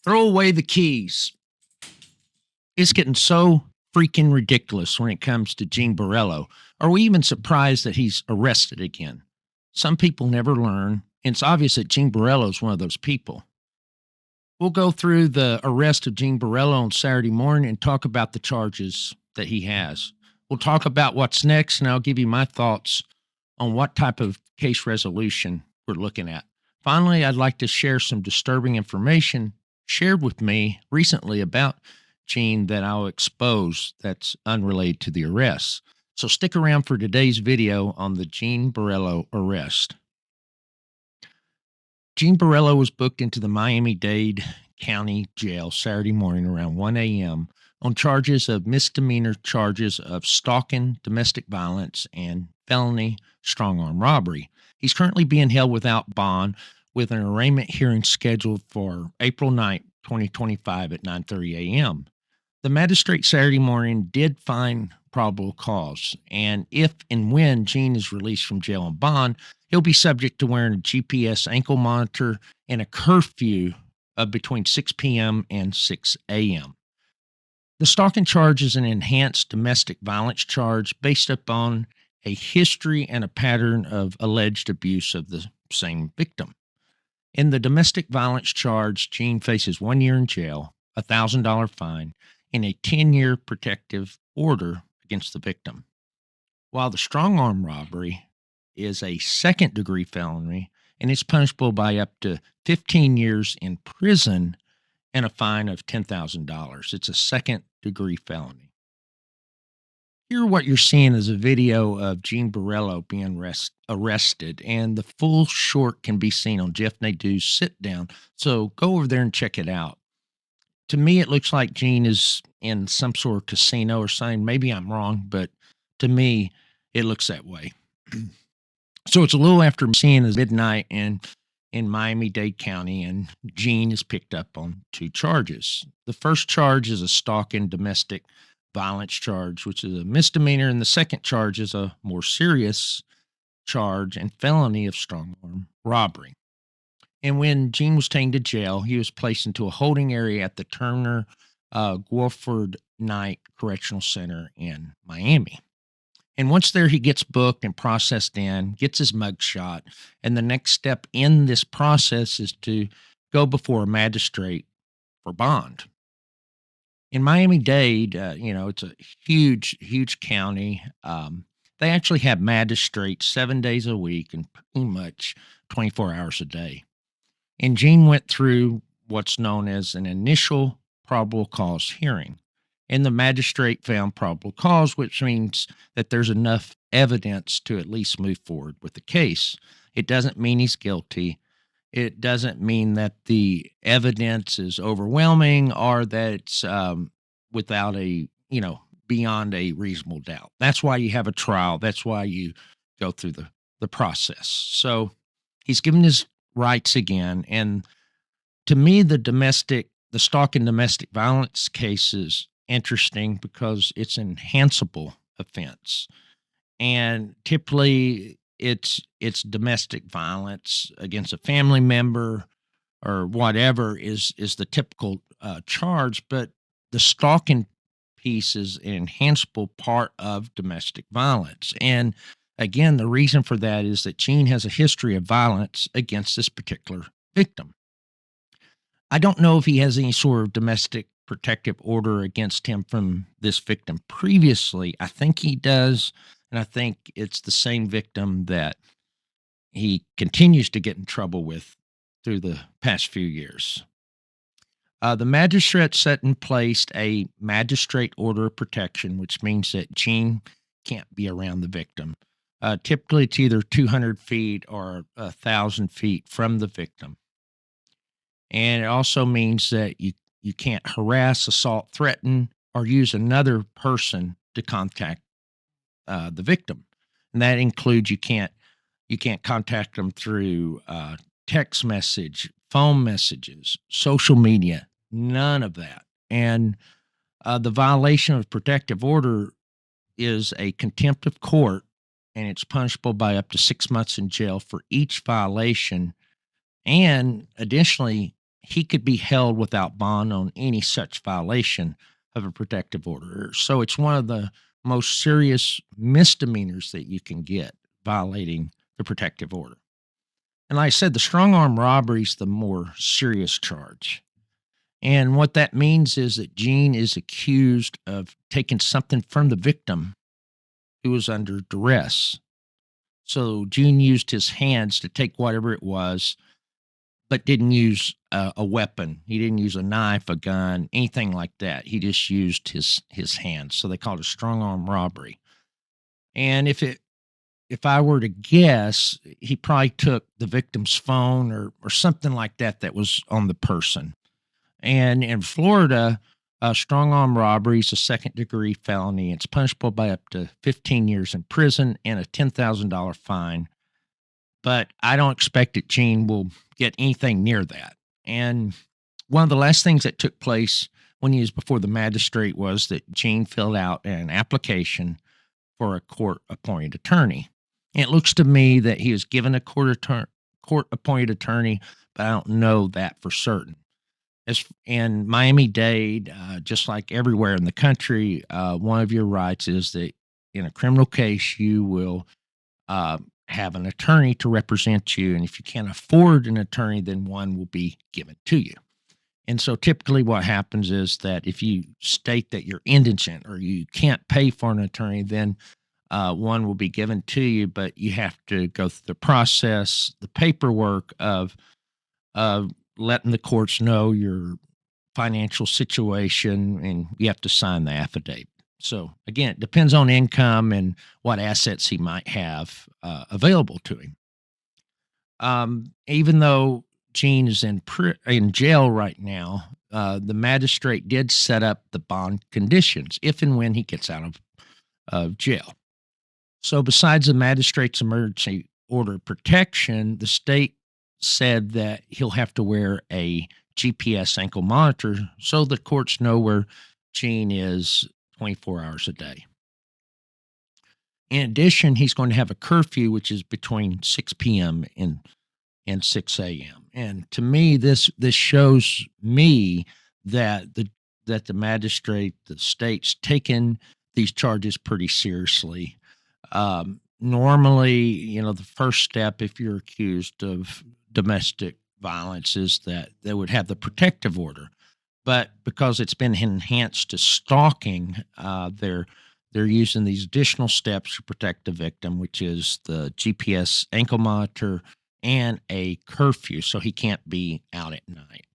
Throw away the keys. It's getting so freaking ridiculous when it comes to Gene Borrello. Are we even surprised that he's arrested again? Some people never learn, and it's obvious that Gene Borrello is one of those people. We'll go through the arrest of Gene Borrello on Saturday morning and talk about the charges that he has. We'll talk about what's next, and I'll give you my thoughts on what type of case resolution we're looking at. Finally, I'd like to share some disturbing information shared with me recently about Gene that I'll expose that's unrelated to the arrest. So stick around for today's video on the Gene Borrello arrest. Gene Borrello was booked into the Miami-Dade County Jail Saturday morning around 1 a.m. on charges of misdemeanor charges of stalking, domestic violence, and felony strong arm robbery. He's currently being held without bond with an arraignment hearing scheduled for April 9th, 2025 at 9:30 a.m. The magistrate Saturday morning did find probable cause, and if and when Gene is released from jail on bond, he'll be subject to wearing a GPS ankle monitor and a curfew of between 6 p.m. and 6 a.m. The stalking charge is an enhanced domestic violence charge based upon a history and a pattern of alleged abuse of the same victim. In the domestic violence charge, Gene faces 1 year in jail, a $1,000 fine, and a 10-year protective order against the victim. While the strong arm robbery is a second-degree felony and is punishable by up to 15 years in prison and a fine of $10,000. It's a second-degree felony. Here, what you're seeing is a video of Gene Borrello being arrested, and the full short can be seen on Jeff Nadeau's Sit Down. So go over there and check it out. To me, it looks like Gene is in some sort of casino or something. Maybe I'm wrong, but to me, it looks that way. So it's a little after seeing is midnight in Miami-Dade County, and Gene is picked up on 2 charges. The first charge is a stalking domestic violence charge, which is a misdemeanor, and the second charge is a more serious charge and felony of strong arm robbery. And when Gene was taken to jail, he was placed into a holding area at the Turner Guilford Knight Correctional Center in Miami. And once there, he gets booked and processed in, gets his mug shot. And the next step in this process is to go before a magistrate for bond. In Miami-Dade, it's a huge county. They actually have magistrates 7 days a week and pretty much 24 hours a day. And Gene went through what's known as an initial probable cause hearing. And the magistrate found probable cause, which means that there's enough evidence to at least move forward with the case. It doesn't mean he's guilty. It doesn't mean that the evidence is overwhelming or that it's without beyond a reasonable doubt. That's why you have a trial. That's why you go through the process. So he's given his rights again. And to me, the stalking domestic violence case is interesting because it's an enhanceable offense. And typically it's domestic violence against a family member or whatever is the typical charge, but the stalking piece is an enhanceable part of domestic violence. And again, the reason for that is that Gene has a history of violence against this particular victim. I don't know if he has any sort of domestic protective order against him from this victim previously. I think he does, and I think it's the same victim that he continues to get in trouble with through the past few years. The magistrate set in place a magistrate order of protection, which means that Gene can't be around the victim. Typically, it's either 200 feet or 1,000 feet from the victim. And it also means that you can't harass, assault, threaten, or use another person to contact the victim. And that includes you can't contact them through text message, phone messages, social media, none of that. And the violation of protective order is a contempt of court, and it's punishable by up to 6 months in jail for each violation. And additionally, he could be held without bond on any such violation of a protective order. So it's one of the most serious misdemeanors that you can get, violating the protective order. And like I said, the strong arm robbery is the more serious charge. And what that means is that Gene is accused of taking something from the victim who was under duress. So Gene used his hands to take whatever it was, but didn't use a weapon. He didn't use a knife, a gun, anything like that. He just used his hands. So they called it strong arm robbery. And if I were to guess, he probably took the victim's phone or something like that was on the person. And in Florida, strong arm robbery is a second-degree felony. It's punishable by up to 15 years in prison and a $10,000 fine. But I don't expect that Gene will get anything near that. And one of the last things that took place when he was before the magistrate was that Gene filled out an application for a court-appointed attorney. And it looks to me that he was given a court-appointed attorney, but I don't know that for certain. As in Miami-Dade, just like everywhere in the country, one of your rights is that in a criminal case, you will have an attorney to represent you. And if you can't afford an attorney, then one will be given to you. And so typically what happens is that if you state that you're indigent or you can't pay for an attorney, then one will be given to you, but you have to go through the process, the paperwork of letting the courts know your financial situation, and you have to sign the affidavit. So again, it depends on income and what assets he might have available to him. Even though Gene is in jail right now, the magistrate did set up the bond conditions if and when he gets out of jail. So besides the magistrate's emergency order protection, the state said that he'll have to wear a GPS ankle monitor so the courts know where Gene is 24 hours a day. In addition, he's going to have a curfew, which is between 6 p.m. and 6 a.m. And to me, this shows me that the magistrate, the state's taken these charges pretty seriously. Normally, the first step, if you're accused of domestic violence, is that they would have the protective order. But because it's been enhanced to stalking, they're using these additional steps to protect the victim, which is the GPS ankle monitor and a curfew, so he can't be out at night.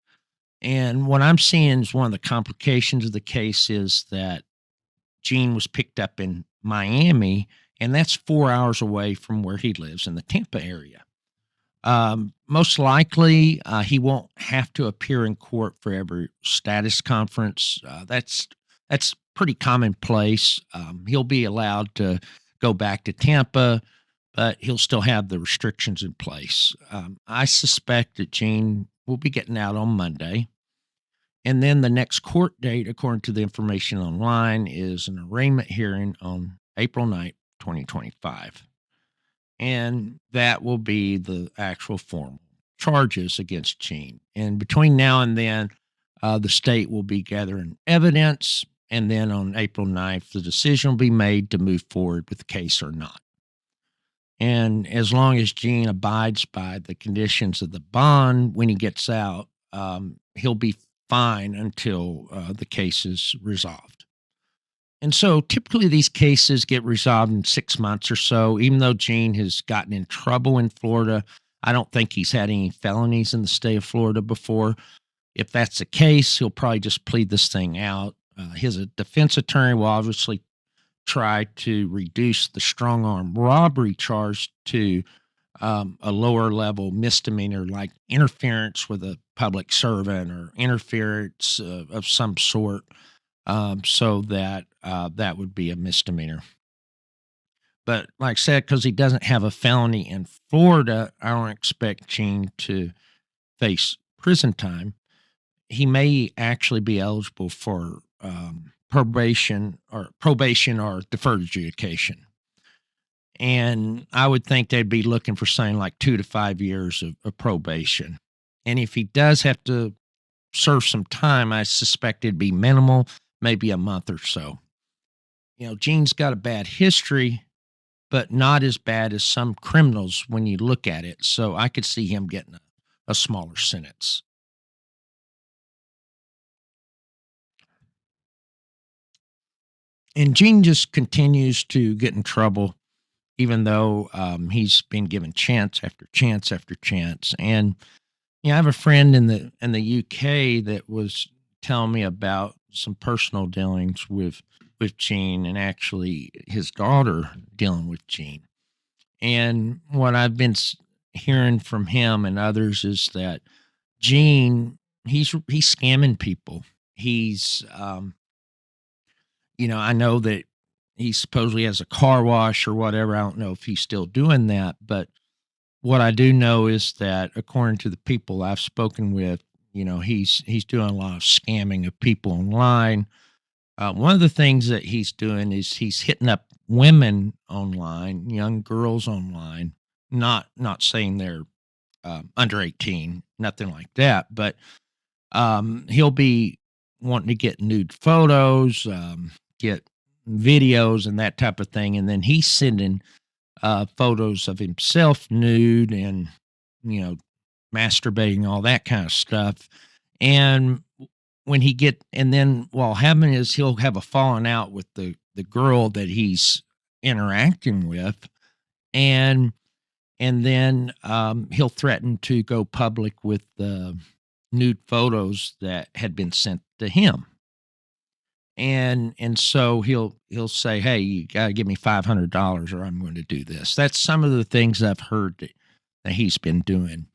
And what I'm seeing is one of the complications of the case is that Gene was picked up in Miami, and that's 4 hours away from where he lives in the Tampa area. Most likely, he won't have to appear in court for every status conference. That's pretty commonplace. He'll be allowed to go back to Tampa, but he'll still have the restrictions in place. I suspect that Gene will be getting out on Monday. And then the next court date, according to the information online, is an arraignment hearing on April 9th, 2025. And that will be the actual formal charges against Gene. And between now and then, the state will be gathering evidence. And then on April 9th, the decision will be made to move forward with the case or not. And as long as Gene abides by the conditions of the bond when he gets out, he'll be fine until the case is resolved. And so typically these cases get resolved in 6 months or so. Even though Gene has gotten in trouble in Florida, I don't think he's had any felonies in the state of Florida before. If that's the case, he'll probably just plead this thing out. His defense attorney will obviously try to reduce the strong arm robbery charge to a lower level misdemeanor, like interference with a public servant or interference of some sort, so that that would be a misdemeanor. But like I said, because he doesn't have a felony in Florida, I don't expect Gene to face prison time. He may actually be eligible for probation or deferred adjudication. And I would think they'd be looking for something like 2 to 5 years of probation. And if he does have to serve some time, I suspect it'd be minimal, maybe a month or so. Gene's got a bad history, but not as bad as some criminals when you look at it. So I could see him getting a smaller sentence. And Gene just continues to get in trouble, even though he's been given chance after chance after chance. And I have a friend in the UK that was telling me about some personal dealings with Gene, and actually his daughter dealing with Gene. And what I've been hearing from him and others is that Gene, he's scamming people. He's I know that he supposedly has a car wash or whatever. I don't know if he's still doing that, but what I do know is that according to the people I've spoken with, he's doing a lot of scamming of people online. One of the things that he's doing is he's hitting up women online, young girls online. Not saying they're under 18, nothing like that, but he'll be wanting to get nude photos, get videos, and that type of thing, and then he's sending photos of himself nude and you know masturbating, all that kind of stuff. And then while having is he'll have a falling out with the girl that he's interacting with, and then he'll threaten to go public with the nude photos that had been sent to him. And so he'll say, "Hey, you got to give me $500 or I'm going to do this." That's some of the things I've heard that he's been doing.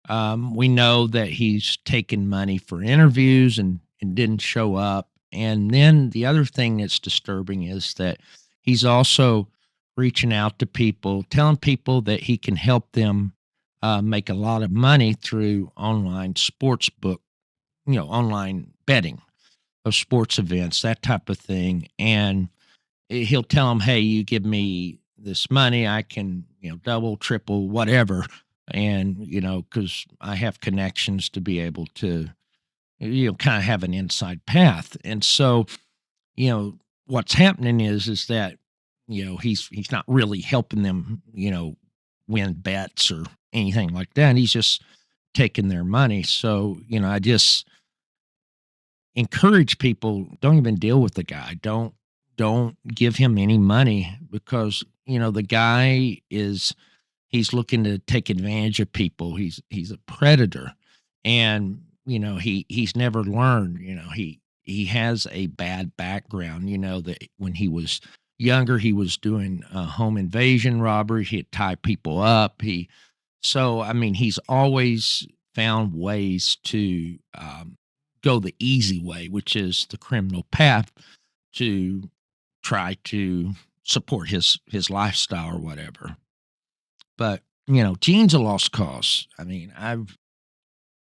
We know that he's taken money for interviews and didn't show up. And then the other thing that's disturbing is that he's also reaching out to people, telling people that he can help them make a lot of money through online sports book, online betting of sports events, that type of thing. And he'll tell them, "Hey, you give me this money, I can, double, triple, whatever." And, because I have connections to be able to, kind of have an inside path. And so, what's happening is that, he's not really helping them, win bets or anything like that. He's just taking their money. So, I just encourage people, don't even deal with the guy. Don't give him any money, because, the guy he's looking to take advantage of people. He's a predator, and he's never learned. He has a bad background. That when he was younger, he was doing home invasion robbery. He'd tie people up. I mean, he's always found ways to go the easy way, which is the criminal path, to try to support his lifestyle or whatever. But, Gene's a lost cause. I mean,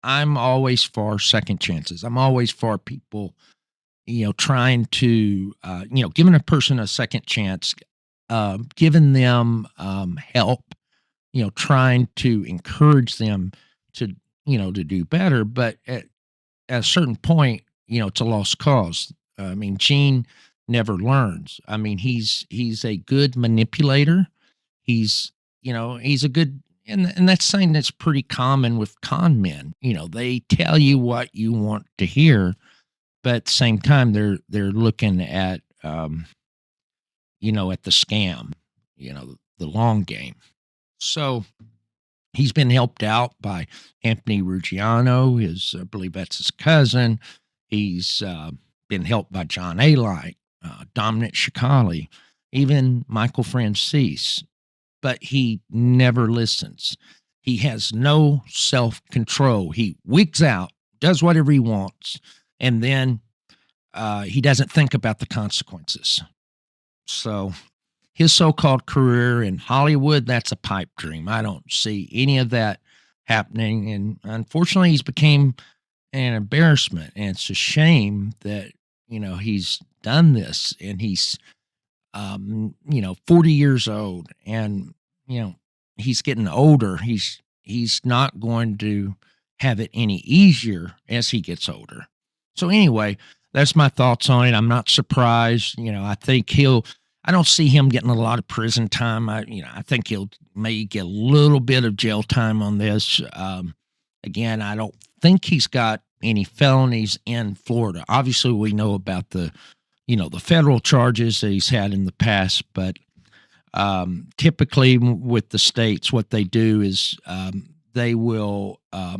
I'm always for second chances. I'm always for people, trying to, giving a person a second chance, giving them help, trying to encourage them to, to do better. But at a certain point, it's a lost cause. I mean, Gene never learns. I mean, he's a good manipulator. He's a good, and that's something that's pretty common with con men. They tell you what you want to hear, but at the same time, they're looking at the scam, the long game. So he's been helped out by Anthony Ruggiano, I believe that's his cousin. He's been helped by John A. Light, Dominic Shikali, even Michael Francis, but he never listens. He has no self control. He wigs out, does whatever he wants, and then he doesn't think about the consequences. So his so-called career in Hollywood, that's a pipe dream. I don't see any of that happening. And unfortunately, he's became an embarrassment. And it's a shame that, he's done this, and he's, 40 years old, and, he's getting older. He's not going to have it any easier as he gets older. So anyway, that's my thoughts on it. I'm not surprised. I think I don't see him getting a lot of prison time. I think he'll may get a little bit of jail time on this. Again, I don't think he's got any felonies in Florida. Obviously, we know about the federal charges that he's had in the past, but typically with the states, what they do is they will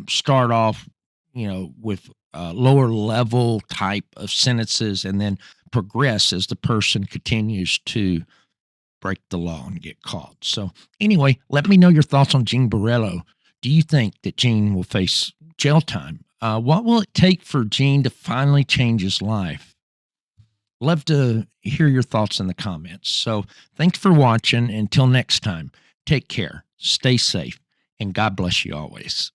start off, with lower level type of sentences and then progress as the person continues to break the law and get caught. So anyway, let me know your thoughts on Gene Borrello. Do you think that Gene will face jail time? What will it take for Gene to finally change his life? Love to hear your thoughts in the comments. So thanks for watching. Until next time, take care, stay safe, and God bless you always.